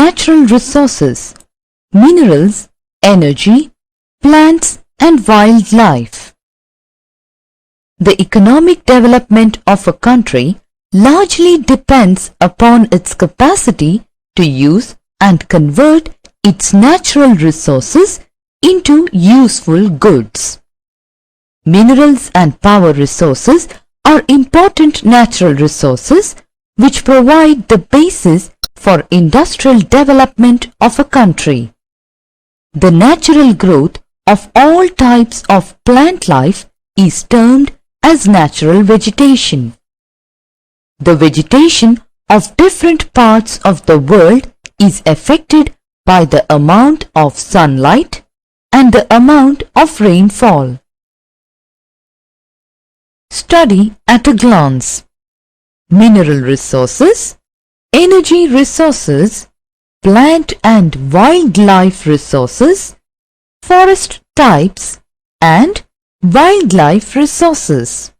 natural resources, minerals, energy, plants and wildlife. The economic development of a country largely depends upon its capacity to use and convert its natural resources into useful goods. Minerals and power resources are important natural resources which provide the basis for industrial development of a country. The natural growth of all types of plant life is termed as natural vegetation. The vegetation of different parts of the world is affected by the amount of sunlight and the amount of rainfall. Study at a glance: mineral resources, energy resources, plant and wildlife resources, forest types and wildlife resources.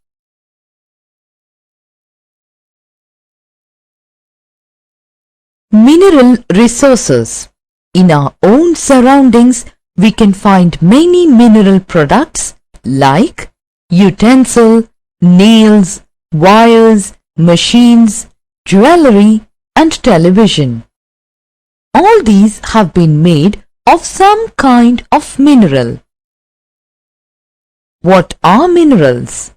Mineral resources. In our own surroundings, we can find many mineral products like utensil, nails, wires, machines, jewelry and television. All these have been made of some kind of mineral. What are minerals?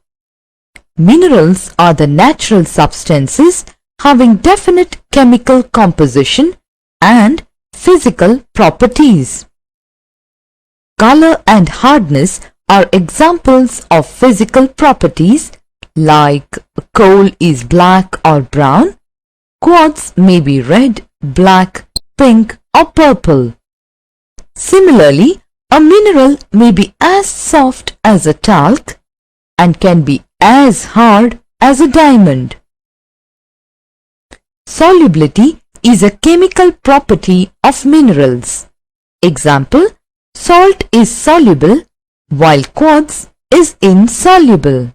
Minerals are the natural substances having definite chemical composition and physical properties. Color and hardness are examples of physical properties like coal is black or brown, quartz may be red, black, pink or purple. Similarly, a mineral may be as soft as a talc and can be as hard as a diamond. Solubility is a chemical property of minerals. Example, salt is soluble while quartz is insoluble.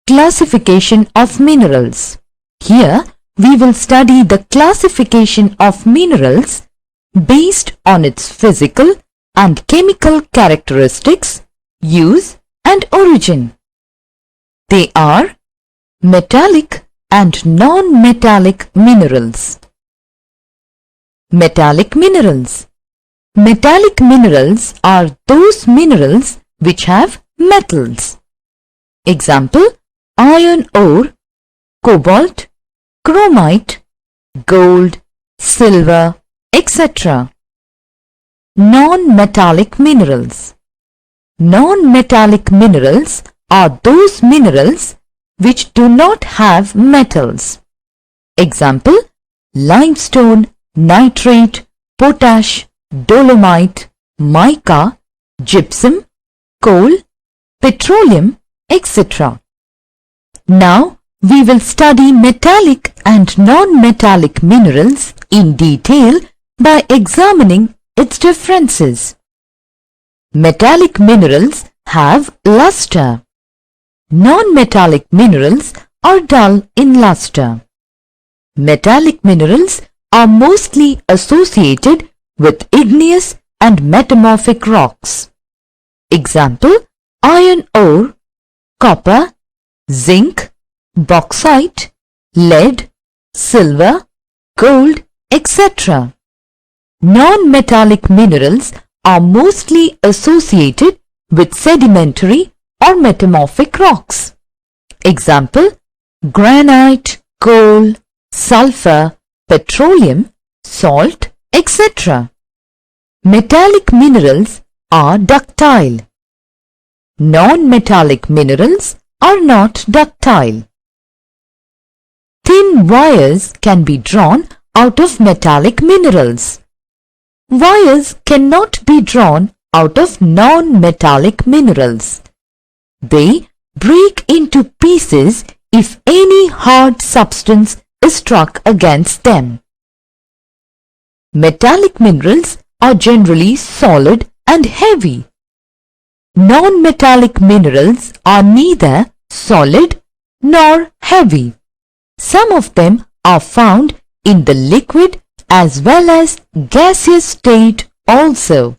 Classification of minerals. Here we will study the classification of minerals based on its physical and chemical characteristics, use and origin. They are metallic and non-metallic minerals. Metallic minerals. Metallic minerals are those minerals which have metals. Example, iron ore, cobalt, chromite, gold, silver, etc. Non-metallic minerals. Non-metallic minerals are those minerals which do not have metals. Example, limestone, nitrate, potash, dolomite, mica, gypsum, coal, petroleum, etc. Now we will study metallic and non-metallic minerals in detail by examining its differences. Metallic minerals have luster. Non-metallic minerals are dull in luster. Metallic minerals are mostly associated with igneous and metamorphic rocks. Example, iron ore, copper, zinc, bauxite, lead, silver, gold, etc. Non-metallic minerals are mostly associated with sedimentary or metamorphic rocks. Example, granite, coal, sulfur, petroleum, salt, etc. Metallic minerals are ductile. Non-metallic minerals are not ductile. Thin wires can be drawn out of metallic minerals. Wires cannot be drawn out of non-metallic minerals. They break into pieces if any hard substance is struck against them. Metallic minerals are generally solid and heavy. Non-metallic minerals are neither solid nor heavy. Some of them are found in the liquid as well as gaseous state also.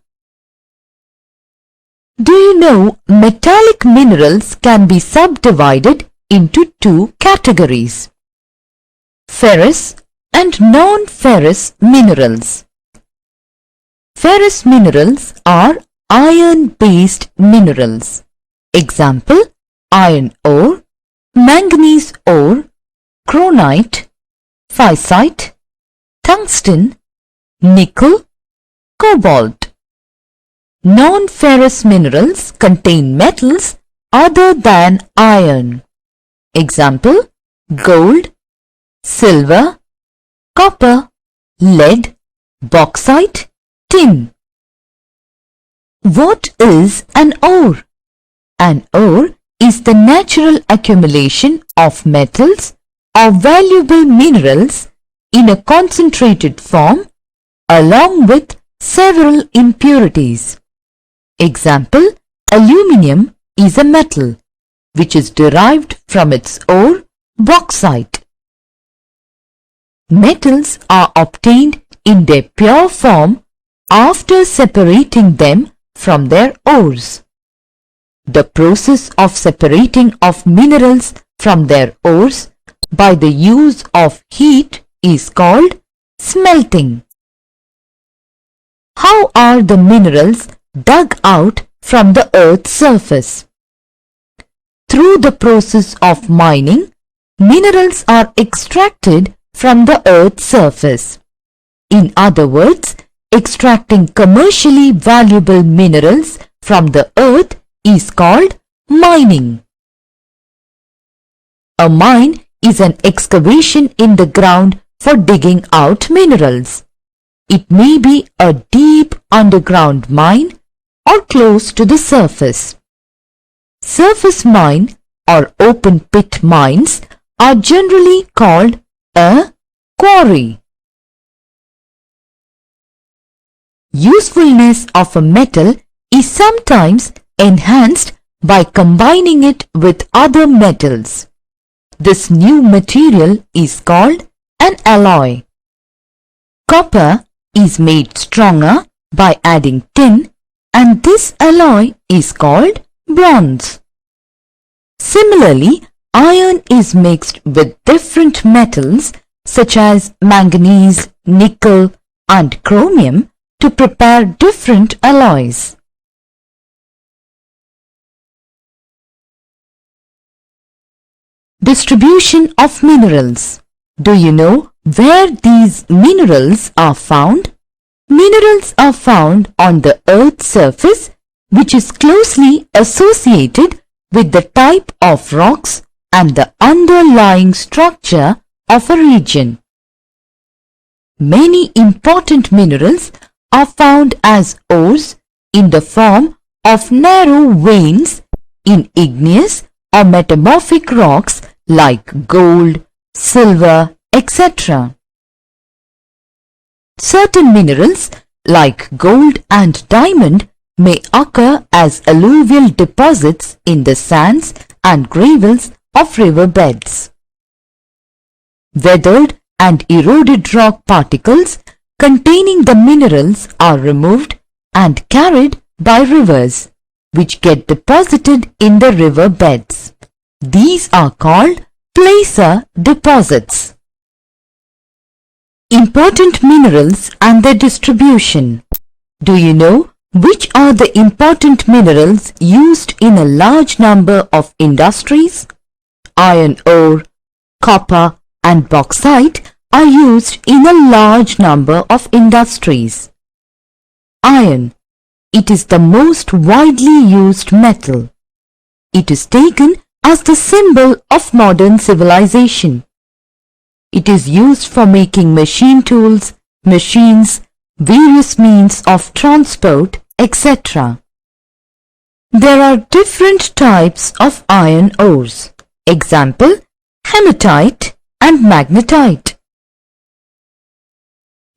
Do you know metallic minerals can be subdivided into two categories: ferrous and non-ferrous minerals. Ferrous minerals are iron-based minerals. Example: iron ore, manganese ore, kronite, physite, tungsten, nickel, cobalt. Non-ferrous minerals contain metals other than iron. Example: gold, silver, copper, lead, bauxite, tin. What is an ore? An ore is the natural accumulation of metals or valuable minerals in a concentrated form along with several impurities. Example: aluminium is a metal which is derived from its ore, bauxite. Metals are obtained in their pure form after separating them from their ores. The process of separating of minerals from their ores by the use of heat is called smelting. How are the minerals dug out from the earth's surface? Through the process of mining, minerals are extracted from the earth's surface. In other words, extracting commercially valuable minerals from the earth is called mining. A mine is an excavation in the ground for digging out minerals. It may be a deep underground mine or close to the surface. Surface mine or open pit mines are generally called a quarry. Usefulness of a metal is sometimes enhanced by combining it with other metals. This new material is called an alloy. Copper is made stronger by adding tin, and this alloy is called bronze. Similarly, iron is mixed with different metals such as manganese, nickel, and chromium to prepare different alloys. Distribution of minerals. Do you know where these minerals are found? Minerals are found on the Earth's surface, which is closely associated with the type of rocks and the underlying structure of a region. Many important minerals are found as ores in the form of narrow veins in igneous or metamorphic rocks like gold, silver, etc. Certain minerals like gold and diamond may occur as alluvial deposits in the sands and gravels of river beds. Weathered and eroded rock particles containing the minerals are removed and carried by rivers, which get deposited in the river beds. These are called placer deposits. Important minerals and their distribution. Do you know which are the important minerals used in a large number of industries? Iron ore, copper, and bauxite are used in a large number of industries. Iron. It is the most widely used metal. It is taken as the symbol of modern civilization. It is used for making machine tools, machines, various means of transport, etc. There are different types of iron ores. Example: hematite and magnetite.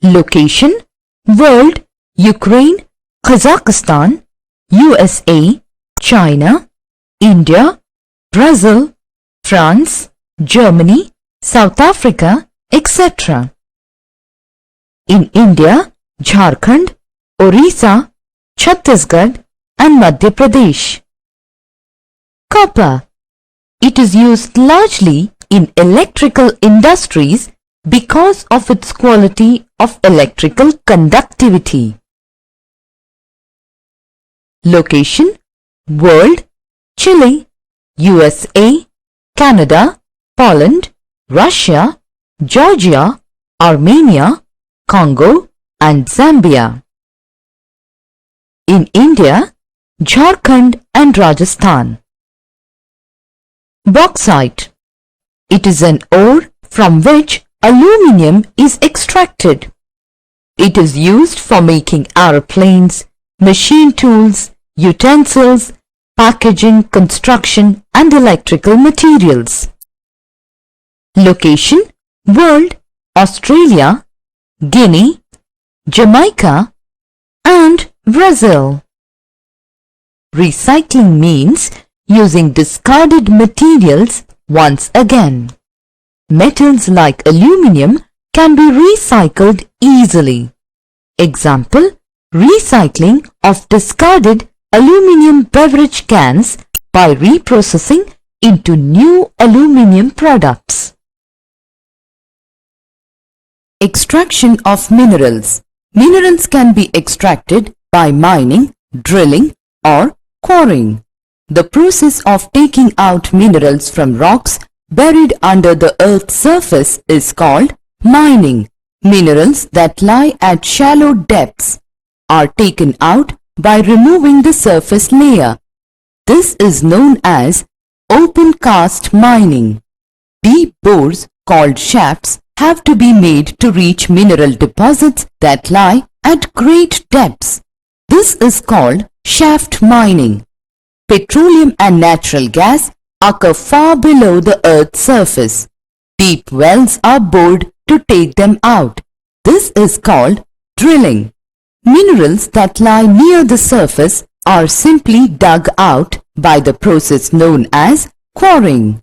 Location: World, Ukraine, Kazakhstan, USA, China, India, Brazil, France, Germany, South Africa, etc. In India, Jharkhand, Orissa, Chhattisgarh and Madhya Pradesh. Copper. It is used largely in electrical industries because of its quality of electrical conductivity. Location: World, Chile, USA, Canada, Poland, Russia, Georgia, Armenia, Congo and Zambia. In India, Jharkhand and Rajasthan. Bauxite. It is an ore from which aluminium is extracted. It is used for making aeroplanes, machine tools, utensils, packaging, construction and electrical materials. Location: World, Australia, Guinea, Jamaica and Brazil. Recycling means using discarded materials once again. Metals like aluminium can be recycled easily. Example: recycling of discarded aluminium beverage cans by reprocessing into new aluminium products. Extraction of minerals. Minerals can be extracted by mining, drilling or quarrying. The process of taking out minerals from rocks buried under the earth's surface is called mining. Minerals that lie at shallow depths are taken out by removing the surface layer. This is known as open cast mining. Deep bores called shafts have to be made to reach mineral deposits that lie at great depths. This is called shaft mining. Petroleum and natural gas occur far below the earth's surface. Deep wells are bored to take them out. This is called drilling. Minerals that lie near the surface are simply dug out by the process known as quarrying.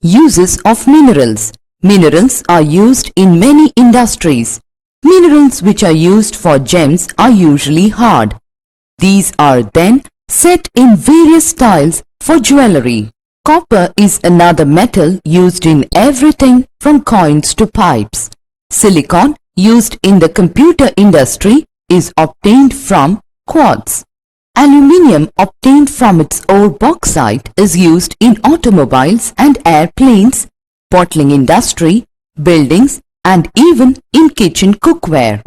Uses of minerals. Minerals are used in many industries. Minerals which are used for gems are usually hard. These are then set in various styles for jewelry. Copper is another metal used in everything from coins to pipes. Silicon used in the computer industry is obtained from quartz. Aluminium obtained from its ore bauxite is used in automobiles and airplanes, bottling industry, buildings and even in kitchen cookware.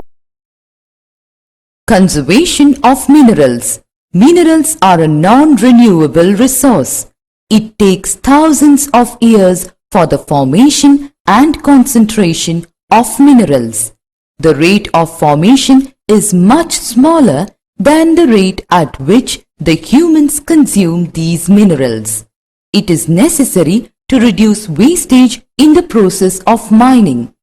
Conservation of minerals. Minerals are a non-renewable resource. It takes thousands of years for the formation and concentration of minerals. The rate of formation is much smaller than the rate at which the humans consume these minerals. It is necessary to reduce wastage in the process of mining.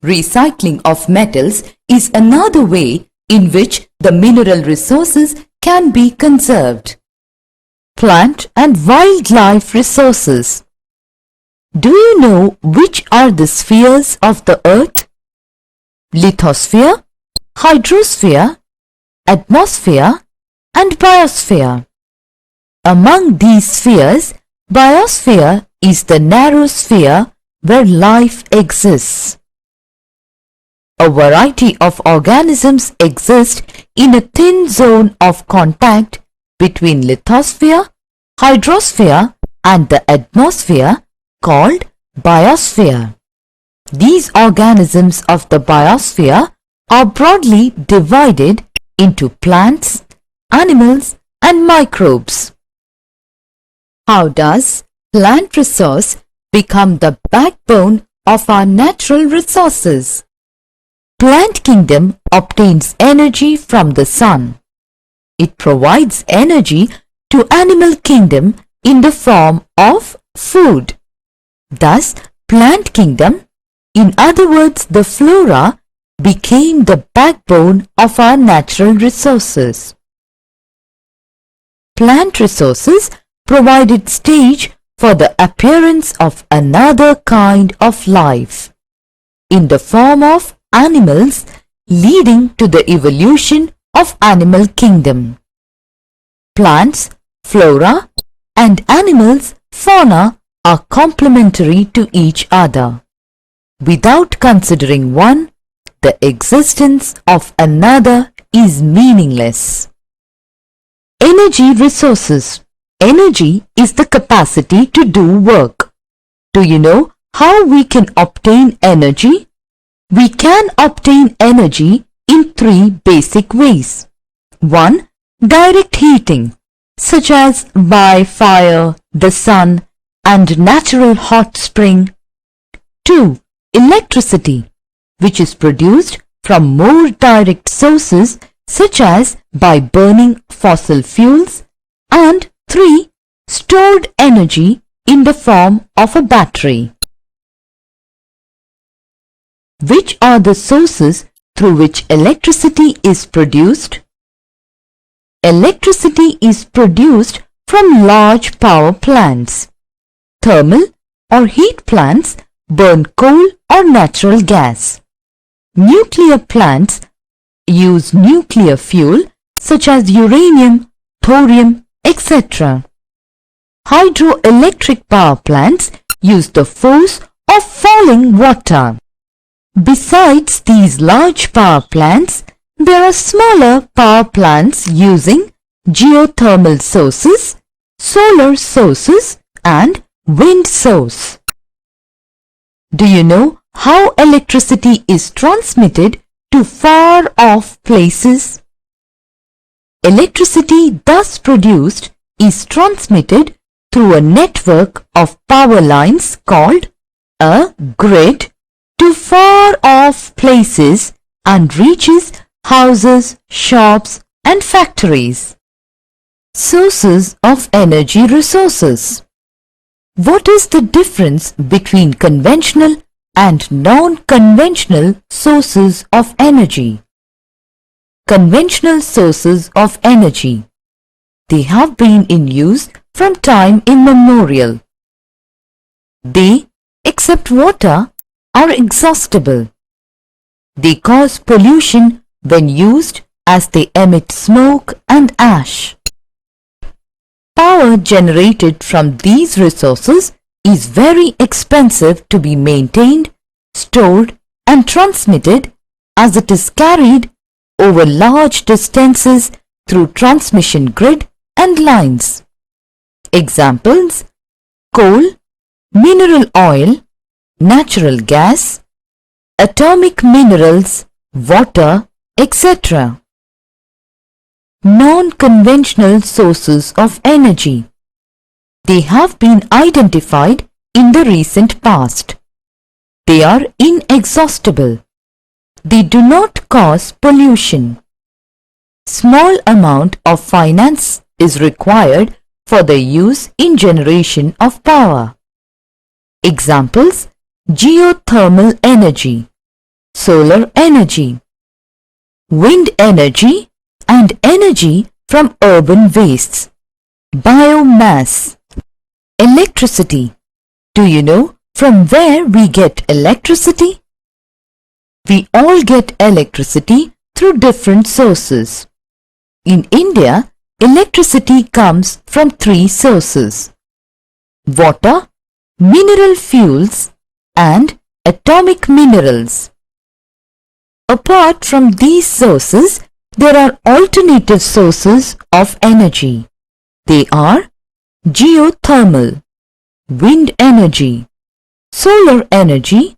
Recycling of metals is another way in which the mineral resources can be conserved. Plant and wildlife resources. Do you know which are the spheres of the earth? Lithosphere, hydrosphere, atmosphere and biosphere. Among these spheres, biosphere is the narrow sphere where life exists. A variety of organisms exist in a thin zone of contact between lithosphere, hydrosphere and the atmosphere called biosphere. These organisms of the biosphere are broadly divided into plants, animals and microbes. How does plant resource become the backbone of our natural resources? Plant kingdom obtains energy from the sun. It provides energy to animal kingdom in the form of food. Thus, plant kingdom, in other words the flora, became the backbone of our natural resources. Plant resources provided stage for the appearance of another kind of life in the form of animals, leading to the evolution of animal kingdom. Plants, flora, and animals, fauna are complementary to each other. Without considering one, the existence of another is meaningless. Energy resources. Energy is the capacity to do work. Do you know how we can obtain energy? We can obtain energy in three basic ways. 1. Direct heating, such as by fire, the sun, and natural hot spring. 2. Electricity, which is produced from more direct sources such as by burning fossil fuels. And 3. Stored energy in the form of a battery. Which are the sources through which electricity is produced? Electricity is produced from large power plants. Thermal or heat plants burn coal or natural gas. Nuclear plants use nuclear fuel such as uranium, thorium, etc. Hydroelectric power plants use the force of falling water. Besides these large power plants, there are smaller power plants using geothermal sources, solar sources, and wind source. Do you know how electricity is transmitted to far off places? Electricity thus produced is transmitted through a network of power lines called a grid to far off places and reaches houses, shops, and factories. Sources of energy resources. What is the difference between conventional and non-conventional sources of energy? Conventional sources of energy. They have been in use from time immemorial. They, except water, are exhaustible. They cause pollution when used as they emit smoke and ash. Power generated from these resources is very expensive to be maintained, stored, and transmitted, as it is carried over large distances through transmission grid and lines. Examples: coal, mineral oil, natural gas, atomic minerals, water, etc. Non-conventional sources of energy. They have been identified in the recent past. They are inexhaustible. They do not cause pollution. Small amount of finance is required for their use in generation of power. Examples: geothermal energy, solar energy, wind energy, and energy from urban wastes, biomass. Electricity. Do you know from where we get electricity? We all get electricity through different sources. In India, electricity comes from three sources: water, mineral fuels, and atomic minerals. Apart from these sources, there are alternative sources of energy. They are geothermal, wind energy, solar energy,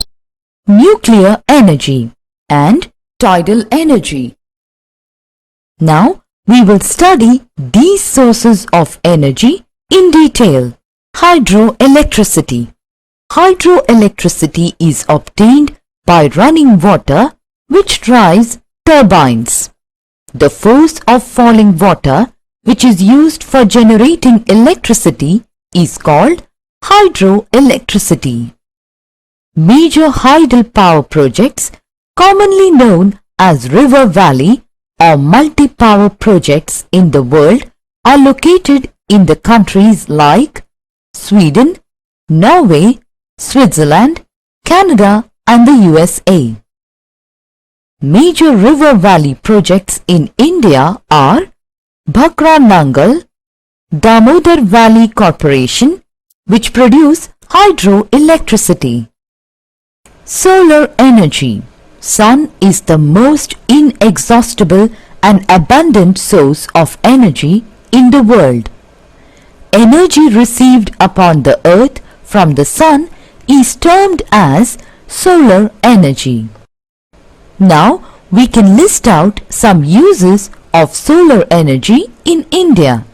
nuclear energy, and tidal energy. Now, we will study these sources of energy in detail. Hydroelectricity. Hydroelectricity is obtained by running water which drives turbines. The force of falling water, which is used for generating electricity, is called hydroelectricity. Major hydel power projects, commonly known as river valley or multi-power projects in the world, are located in the countries like Sweden, Norway, Switzerland, Canada and the USA. Major river valley projects in India are Bhakra Nangal, Damodar Valley Corporation, which produce hydroelectricity. Solar energy. Sun is the most inexhaustible and abundant source of energy in the world. Energy received upon the earth from the sun is termed as solar energy. Now we can list out some uses of solar energy in India.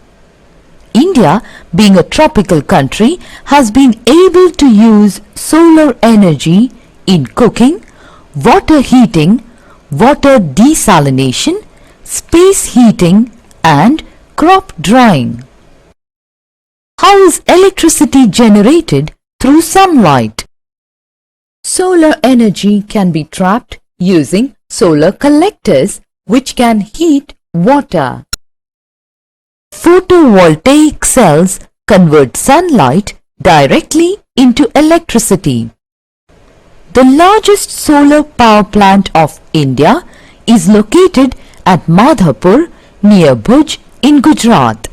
India, being a tropical country, has been able to use solar energy in cooking, water heating, water desalination, space heating and crop drying. How is electricity generated through sunlight? Solar energy can be trapped using solar collectors which can heat water. Photovoltaic cells convert sunlight directly into electricity. The largest solar power plant of India is located at Madhapur near Bhuj in Gujarat.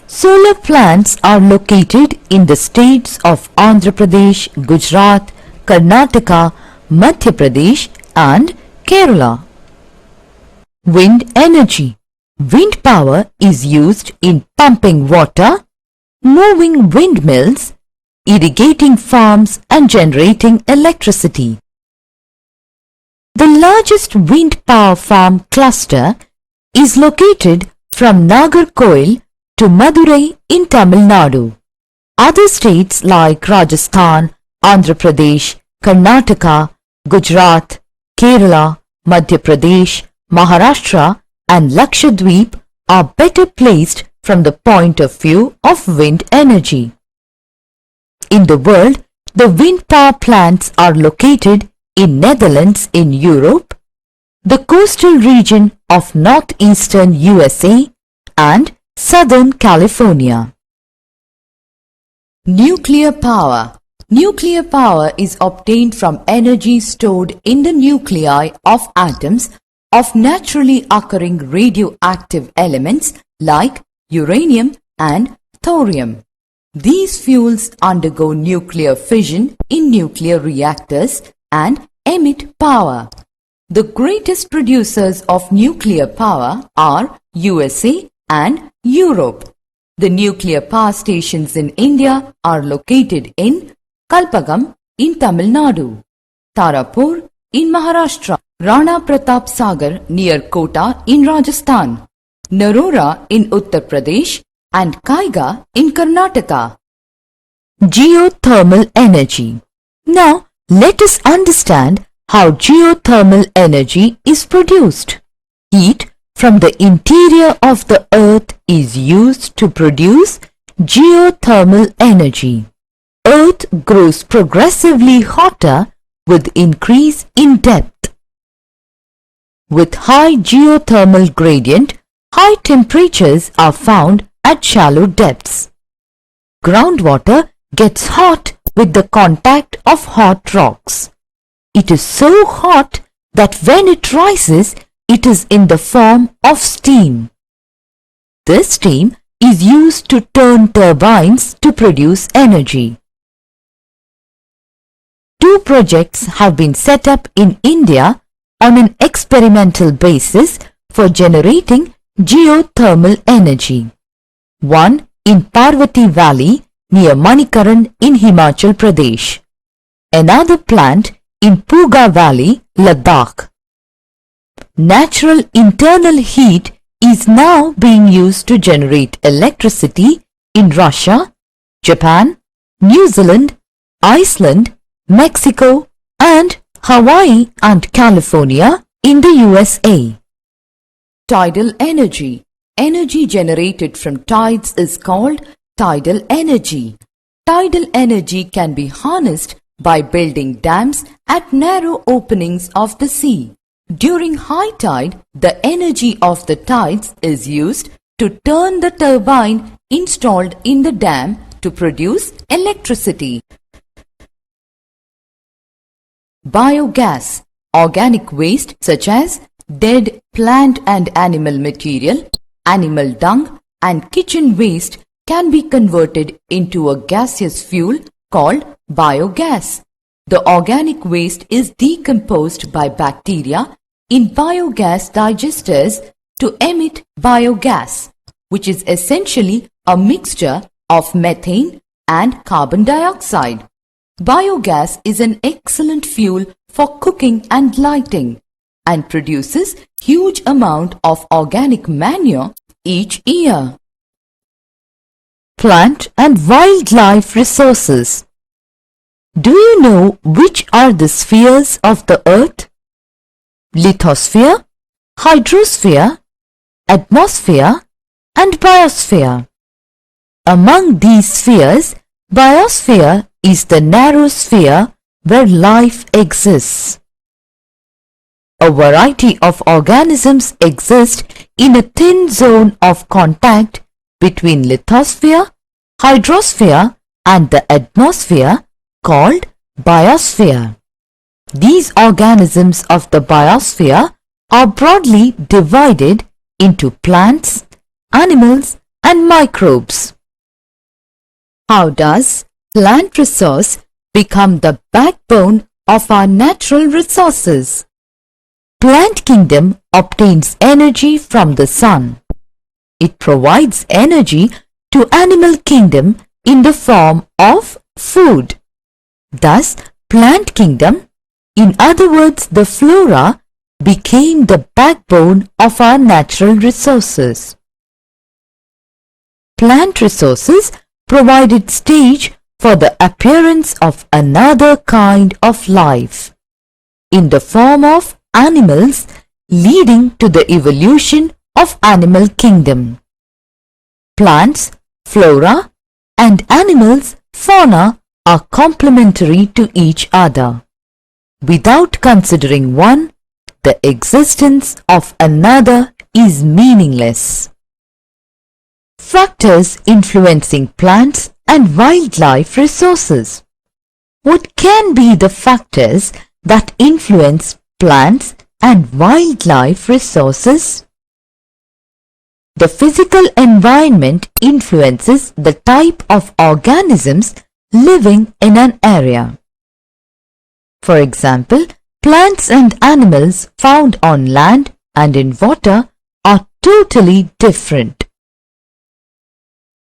Solar plants are located in the states of Andhra Pradesh, Gujarat, Karnataka, Madhya Pradesh and Kerala. Wind energy. Wind power is used in pumping water, moving windmills, irrigating farms and generating electricity. The largest wind power farm cluster is located from Nagarkoil to Madurai in Tamil Nadu. Other states like Rajasthan, Andhra Pradesh, Karnataka, Gujarat, Kerala, Madhya Pradesh, Maharashtra and Lakshadweep are better placed from the point of view of wind energy. In the world, the wind power plants are located in Netherlands in Europe, the coastal region of northeastern USA and Southern California. Nuclear power. Nuclear power is obtained from energy stored in the nuclei of atoms of naturally occurring radioactive elements like uranium and thorium. These fuels undergo nuclear fission in nuclear reactors and emit power. The greatest producers of nuclear power are USA and Europe. The nuclear power stations in India are located in Kalpagam in Tamil Nadu, Tarapur in Maharashtra, Rana Pratap Sagar near Kota in Rajasthan, Narora in Uttar Pradesh and Kaiga in Karnataka. Geothermal energy. Now let us understand how geothermal energy is produced. Heat from the interior of the earth is used to produce geothermal energy. Earth grows progressively hotter with increase in depth. With high geothermal gradient, high temperatures are found at shallow depths. Groundwater gets hot with the contact of hot rocks. It is so hot that when it rises, it is in the form of steam. This steam is used to turn turbines to produce energy. Two projects have been set up in India on an experimental basis for generating geothermal energy. One in Parvati Valley near Manikaran in Himachal Pradesh. Another plant in Puga Valley, Ladakh. Natural internal heat is now being used to generate electricity in Russia, Japan, New Zealand, Iceland, Mexico and Hawaii and California in the USA. Tidal energy. Energy generated from tides is called tidal energy. Tidal energy can be harnessed by building dams at narrow openings of the sea. During high tide, the energy of the tides is used to turn the turbine installed in the dam to produce electricity. Biogas, organic waste such as dead plant and animal material, animal dung and kitchen waste can be converted into a gaseous fuel called biogas. The organic waste is decomposed by bacteria in biogas digesters to emit biogas, which is essentially a mixture of methane and carbon dioxide. Biogas is an excellent fuel for cooking and lighting and produces huge amount of organic manure each year. Plant and wildlife resources. Do you know which are the spheres of the earth? Lithosphere, hydrosphere, atmosphere and biosphere. Among these spheres, biosphere is the narrow sphere where life exists. A variety of organisms exist in a thin zone of contact between lithosphere, hydrosphere and the atmosphere called biosphere. These organisms of the biosphere are broadly divided into plants, animals and microbes. How does plant resource become the backbone of our natural resources? Plant kingdom obtains energy from the sun. It provides energy to animal kingdom in the form of food. Thus, plant kingdom, in other words the flora, became the backbone of our natural resources. Plant resources provided stage for the appearance of another kind of life, in the form of animals, leading to the evolution of animal kingdom. Plants, flora and animals, fauna are complementary to each other. Without considering one, the existence of another is meaningless. Factors influencing plants and wildlife resources. What can be the factors that influence plants and wildlife resources? The physical environment influences the type of organisms living in an area. For example, plants and animals found on land and in water are totally different.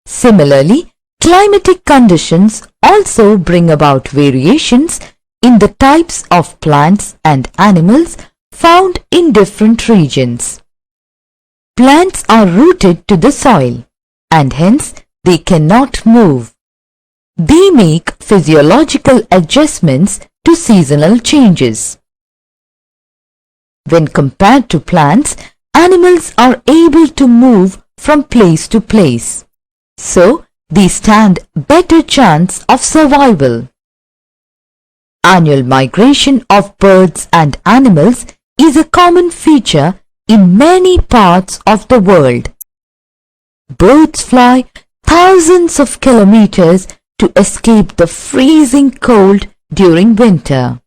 Similarly, climatic conditions also bring about variations in the types of plants and animals found in different regions. Plants are rooted to the soil and hence they cannot move. They make physiological adjustments to seasonal changes. When compared to plants, animals are able to move from place to place, so they stand better chance of survival. Annual migration of birds and animals is a common feature in many parts of the world. Birds fly thousands of kilometers to escape the freezing cold during winter.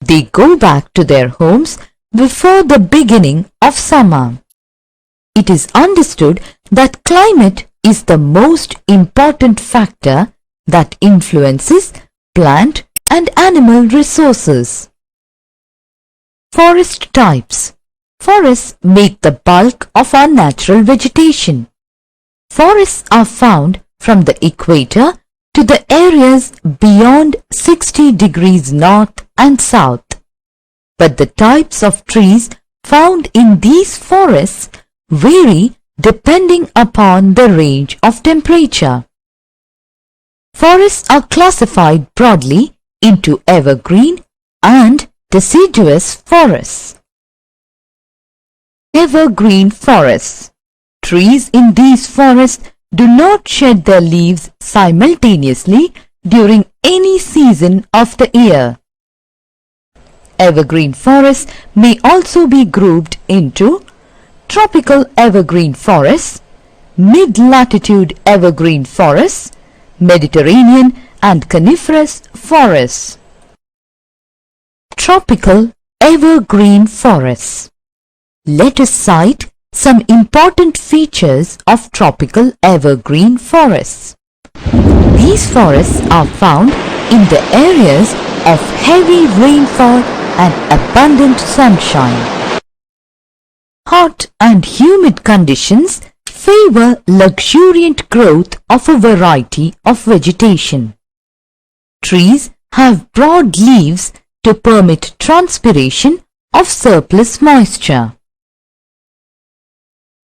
They go back to their homes before the beginning of summer. It is understood that climate is the most important factor that influences plant and animal resources. Forest types. Forests make the bulk of our natural vegetation. Forests are found from the equator to the areas beyond 60 degrees north and south. But the types of trees found in these forests vary depending upon the range of temperature. Forests are classified broadly into evergreen and deciduous forests. Evergreen forests. Trees in these forests do not shed their leaves simultaneously during any season of the year. Evergreen forests may also be grouped into tropical evergreen forests, mid-latitude evergreen forests, Mediterranean and coniferous forests. Tropical evergreen forests. Let us cite some important features of tropical evergreen forests. These forests are found in the areas of heavy rainfall and abundant sunshine. Hot and humid conditions favor luxuriant growth of a variety of vegetation. Trees have broad leaves to permit transpiration of surplus moisture.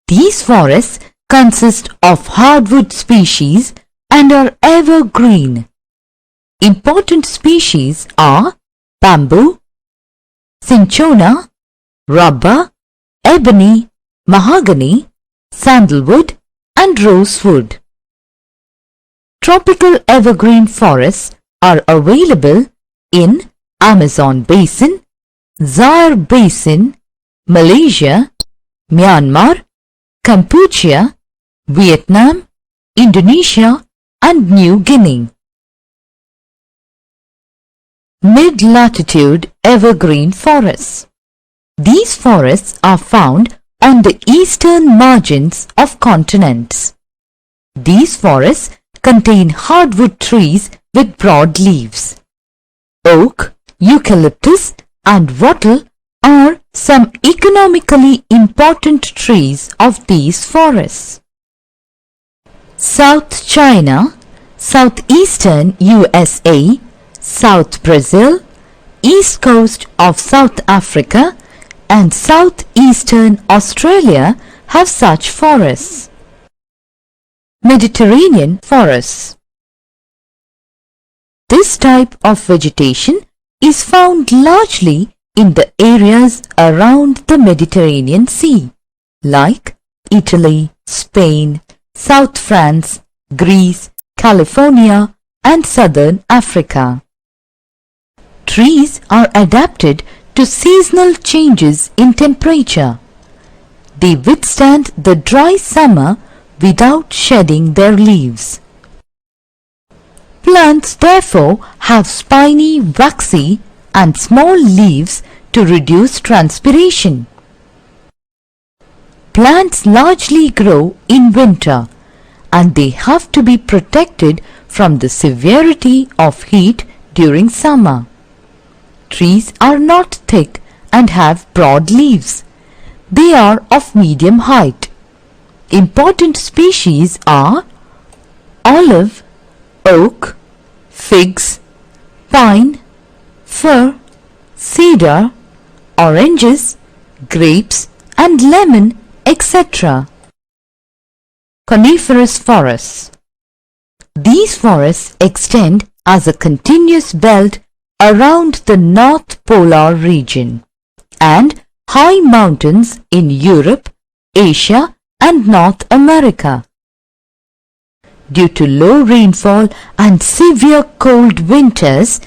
These forests consist of hardwood species and are evergreen. Important species are bamboo, cinchona, rubber, ebony, mahogany, sandalwood and rosewood. Tropical evergreen forests are available in Amazon Basin, Zaire Basin, Malaysia, Myanmar, Cambodia, Vietnam, Indonesia and New Guinea. Mid-latitude evergreen forests. These forests are found on the eastern margins of continents. These forests contain hardwood trees with broad leaves. Oak, eucalyptus and wattle are some economically important trees of these forests. South China, southeastern USA, South Brazil, east coast of South Africa and southeastern Australia have such forests. Mediterranean forests. This type of vegetation is found largely in the areas around the Mediterranean Sea, like Italy, Spain, South France, Greece, California and Southern Africa. Trees are adapted to seasonal changes in temperature. They withstand the dry summer without shedding their leaves. Plants therefore have spiny, waxy and small leaves to reduce transpiration. Plants largely grow in winter and they have to be protected from the severity of heat during summer. Trees are not thick and have broad leaves. They are of medium height. Important species are olive, oak, figs, pine, fir, cedar, oranges, grapes and lemon, etc. Coniferous forests. These forests extend as a continuous belt around the North Polar region and high mountains in Europe, Asia and North America. Due to low rainfall and severe cold winters,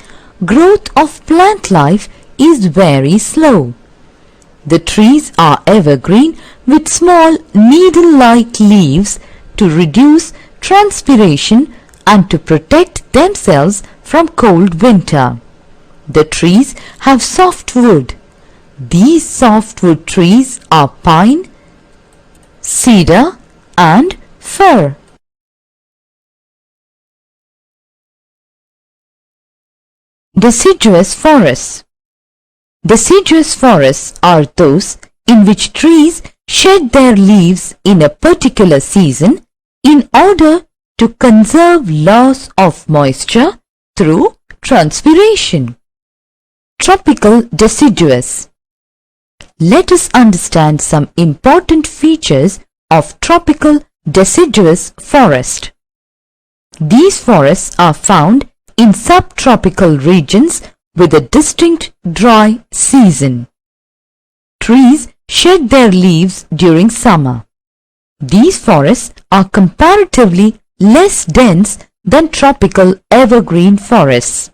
growth of plant life is very slow. The trees are evergreen with small needle-like leaves to reduce transpiration and to protect themselves from cold winter. The trees have soft wood. These softwood trees are pine, cedar and fir. Deciduous forests. Deciduous forests are those in which trees shed their leaves in a particular season in order to conserve loss of moisture through transpiration. Tropical deciduous. Let us understand some important features of tropical deciduous forest. These forests are found in subtropical regions with a distinct dry season. Trees shed their leaves during summer. These forests are comparatively less dense than tropical evergreen forests.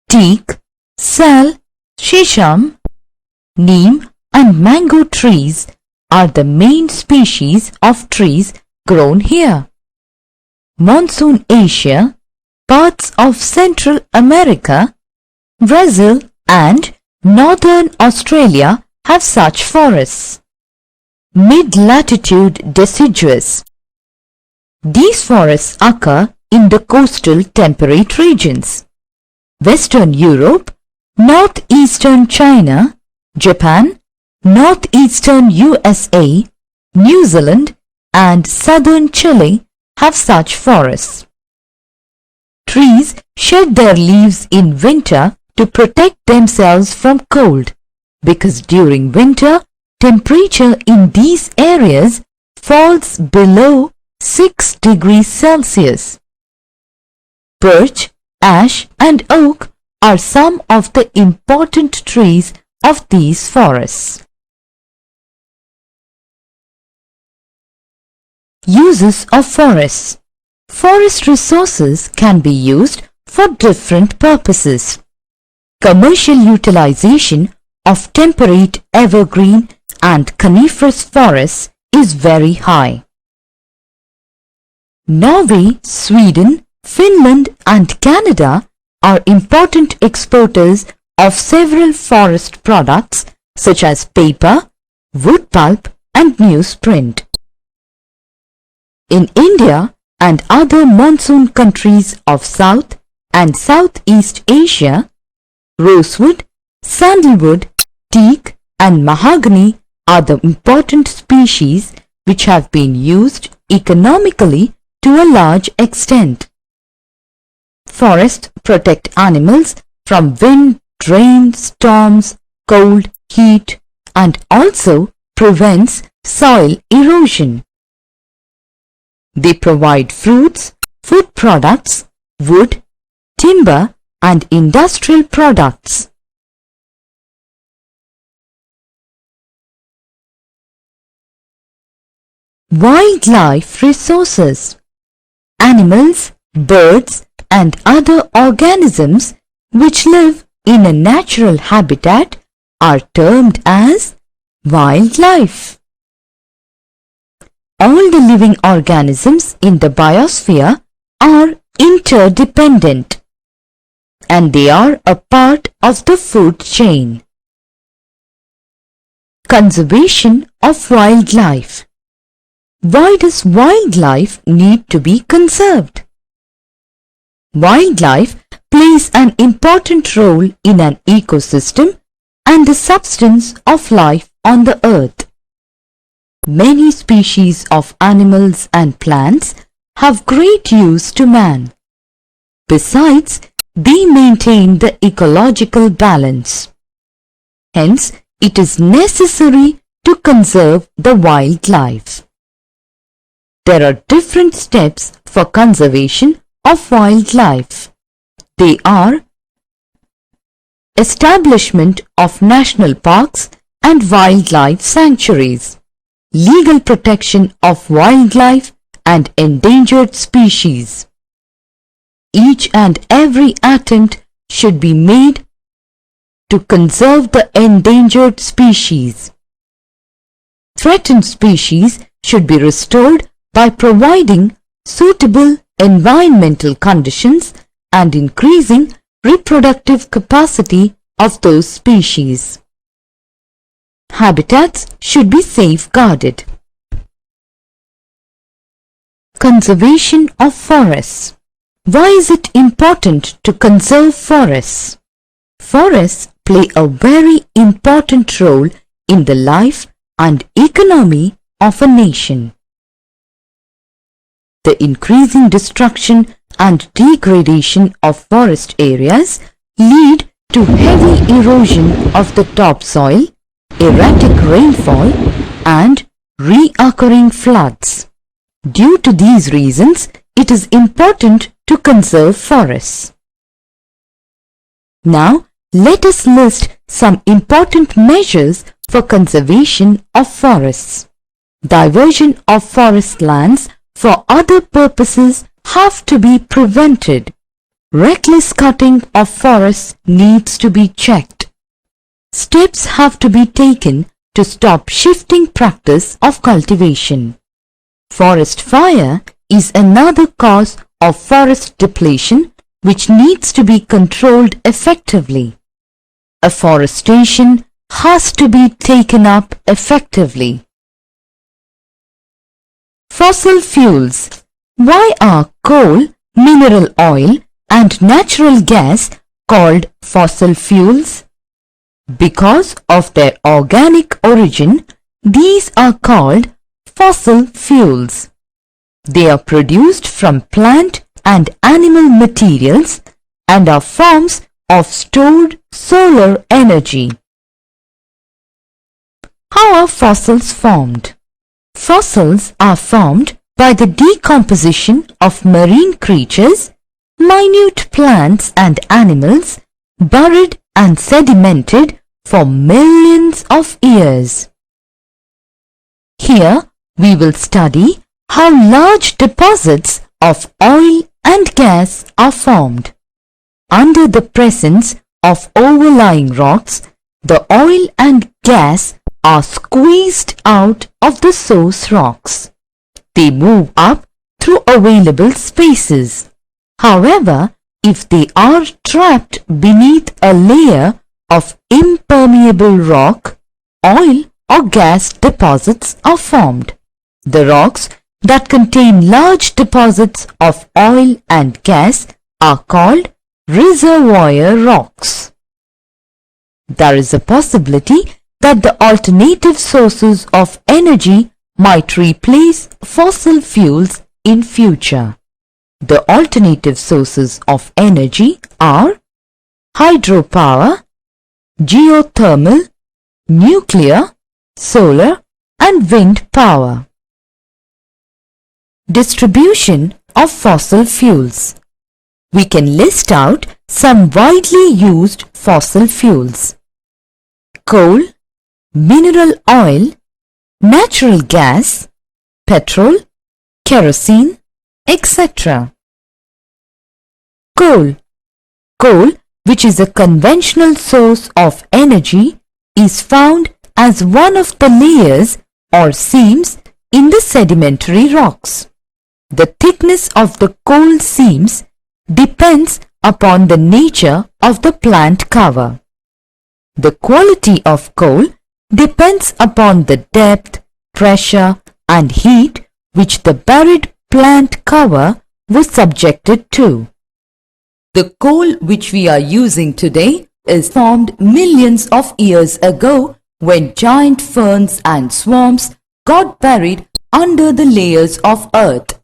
Teak, sal, shisham, neem and mango trees are the main species of trees grown here. Monsoon Asia, parts of Central America, Brazil and Northern Australia have such forests. Mid-latitude deciduous. These forests occur in the coastal temperate regions. Western Europe, northeastern China, Japan, northeastern USA, New Zealand and southern Chile have such forests. Trees shed their leaves in winter to protect themselves from cold, because during winter, temperature in these areas falls below 6 degrees Celsius. Birch, ash and oak are some of the important trees of these forests. Uses of forests. Forest resources can be used for different purposes. Commercial utilization of temperate evergreen and coniferous forests is very high. Norway, Sweden, Finland and Canada are important exporters of several forest products such as paper, wood pulp and newsprint. In India and other monsoon countries of South and Southeast Asia, rosewood, sandalwood, teak and mahogany are the important species which have been used economically to a large extent. Forests protect animals from wind, rain, storms, cold, heat and also prevents soil erosion. They provide fruits, food products, wood, timber and industrial products. Wildlife resources. Animals, birds and other organisms which live in a natural habitat are termed as wildlife. All the living organisms in the biosphere are interdependent and they are a part of the food chain. Conservation of wildlife. Why does wildlife need to be conserved? Wildlife plays an important role in an ecosystem and the substance of life on the earth. Many species of animals and plants have great use to man. Besides, they maintain the ecological balance. Hence, it is necessary to conserve the wildlife. There are different steps for conservation of wildlife. They are establishment of national parks and wildlife sanctuaries, legal protection of wildlife and endangered species. Each and every attempt should be made to conserve the endangered species. Threatened species should be restored by providing suitable environmental conditions and increasing reproductive capacity of those species. Habitats should be safeguarded. Conservation of forests. Why is it important to conserve forests? Forests play a very important role in the life and economy of a nation. The increasing destruction and degradation of forest areas lead to heavy erosion of the topsoil, erratic rainfall and reoccurring floods. Due to these reasons, it is important to conserve forests. Now, let us list some important measures for conservation of forests. Diversion of forest lands for other purposes have to be prevented. Reckless cutting of forests needs to be checked. Steps have to be taken to stop shifting practice of cultivation. Forest fire is another cause of forest depletion which needs to be controlled effectively. Afforestation has to be taken up effectively. Fossil fuels. Why are coal, mineral oil and natural gas called fossil fuels? Because of their organic origin, these are called fossil fuels. They are produced from plant and animal materials and are forms of stored solar energy. How are fossils formed? Fossils are formed by the decomposition of marine creatures, minute plants and animals buried and sedimented for millions of years. Here we will study how large deposits of oil and gas are formed. Under the presence of overlying rocks, the oil and gas are squeezed out of the source rocks. They move up through available spaces. However, if they are trapped beneath a layer of impermeable rock, oil or gas deposits are formed. The rocks that contain large deposits of oil and gas are called reservoir rocks. There is a possibility that the alternative sources of energy might replace fossil fuels in future. The alternative sources of energy are hydropower, geothermal, nuclear, solar and wind power. Distribution of fossil fuels. We can list out some widely used fossil fuels: coal, mineral oil, natural gas, petrol, kerosene, etc. Coal. Coal, which is a conventional source of energy, is found as one of the layers or seams in the sedimentary rocks. The thickness of the coal seams depends upon the nature of the plant cover. The quality of coal depends upon the depth, pressure and heat which the buried plant cover was subjected to. The coal which we are using today is formed millions of years ago when giant ferns and swamps got buried under the layers of earth.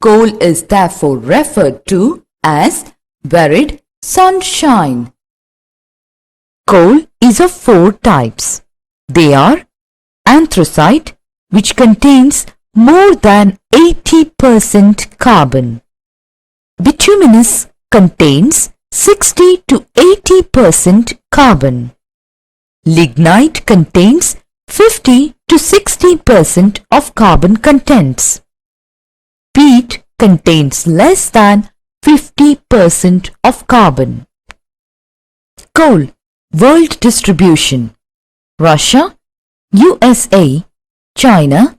Coal is therefore referred to as buried sunshine. Coal is of 4 types. They are anthracite, which contains more than 80% carbon. Bituminous contains 60 to 80% carbon. Lignite contains 50 to 60% of carbon contents. Peat contains less than 50% of carbon. Coal. World distribution. Russia, USA, China,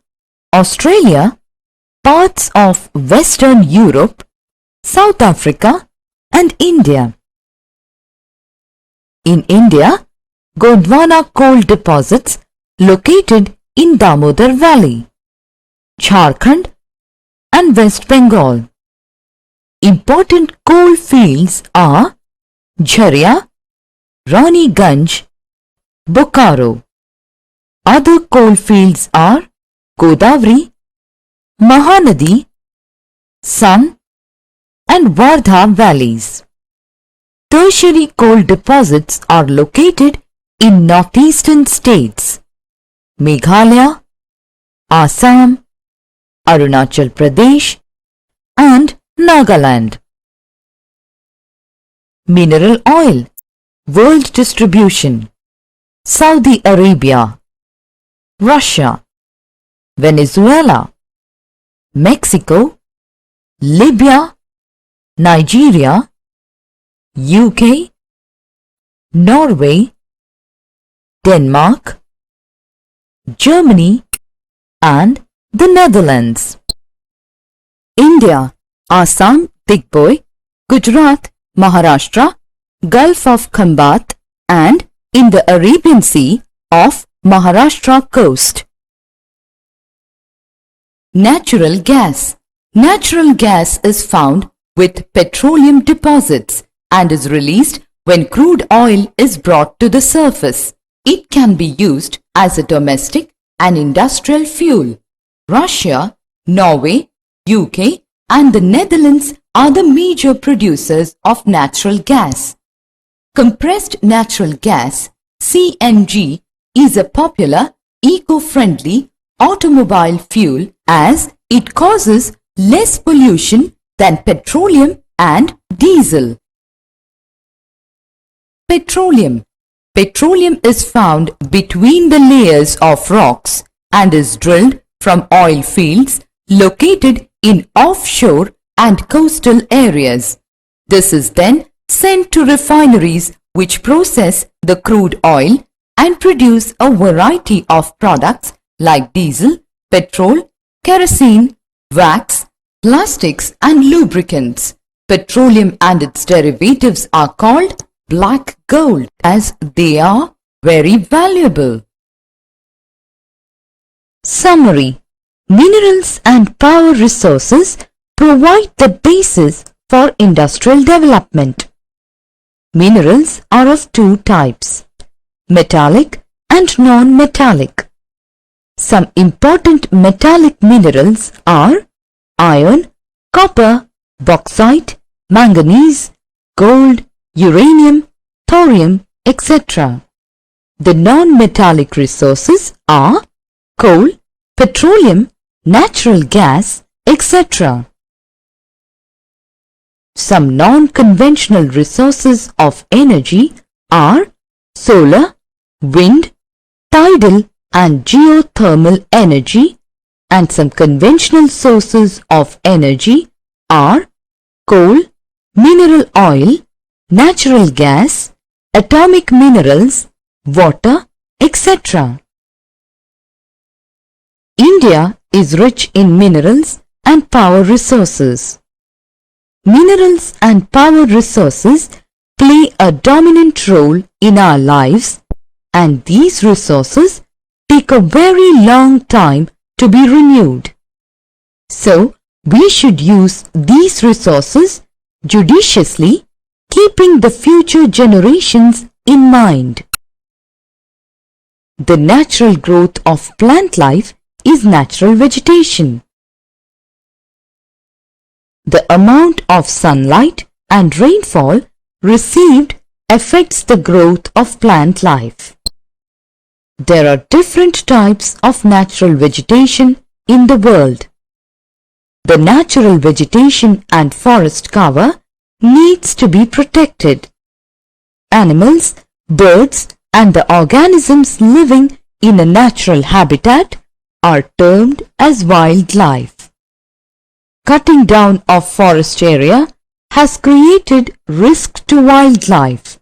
Australia, parts of Western Europe, South Africa and India. In India, Gondwana coal deposits located in Damodar Valley, Jharkhand and West Bengal. Important coal fields are Jharia, Raniganj, Bokaro. Other coal fields are Godavari, Mahanadi, Son and Wardha valleys. Tertiary coal deposits are located in northeastern states: Meghalaya, Assam, Arunachal Pradesh and Nagaland. Mineral oil. World distribution. Saudi Arabia, Russia, Venezuela, Mexico, Libya, Nigeria, UK, Norway, Denmark, Germany, and the Netherlands. India, Assam, Digboi, Gujarat, Maharashtra, Gulf of Khambat, and in the Arabian Sea of Maharashtra coast. Natural gas. Natural gas is found with petroleum deposits and is released when crude oil is brought to the surface. It can be used as a domestic and industrial fuel. Russia, Norway, UK, and the Netherlands are the major producers of natural gas. Compressed natural gas, CNG, is a popular, eco-friendly automobile fuel as it causes less pollution than petroleum and diesel. Petroleum. Petroleum is found between the layers of rocks and is drilled from oil fields located in offshore and coastal areas. This is then sent to refineries which process the crude oil and produce a variety of products like diesel, petrol, kerosene, wax, plastics and lubricants. Petroleum and its derivatives are called black gold as they are very valuable. Summary. Minerals and power resources provide the basis for industrial development. Minerals are of two types, metallic and non-metallic. Some important metallic minerals are iron, copper, bauxite, manganese, gold, uranium, thorium, etc. The non-metallic resources are coal, petroleum, natural gas, etc. Some non-conventional resources of energy are solar, wind, tidal and geothermal energy, and some conventional sources of energy are coal, mineral oil, natural gas, atomic minerals, water, etc. India is rich in minerals and power resources. Minerals and power resources play a dominant role in our lives, and these resources take a very long time to be renewed. So, we should use these resources judiciously, keeping the future generations in mind. The natural growth of plant life is natural vegetation. The amount of sunlight and rainfall received affects the growth of plant life. There are different types of natural vegetation in the world. The natural vegetation and forest cover needs to be protected. Animals, birds, and the organisms living in a natural habitat are termed as wildlife. Cutting down of forest area has created risk to wildlife.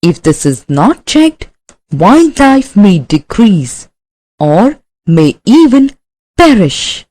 If this is not checked, wildlife may decrease or may even perish.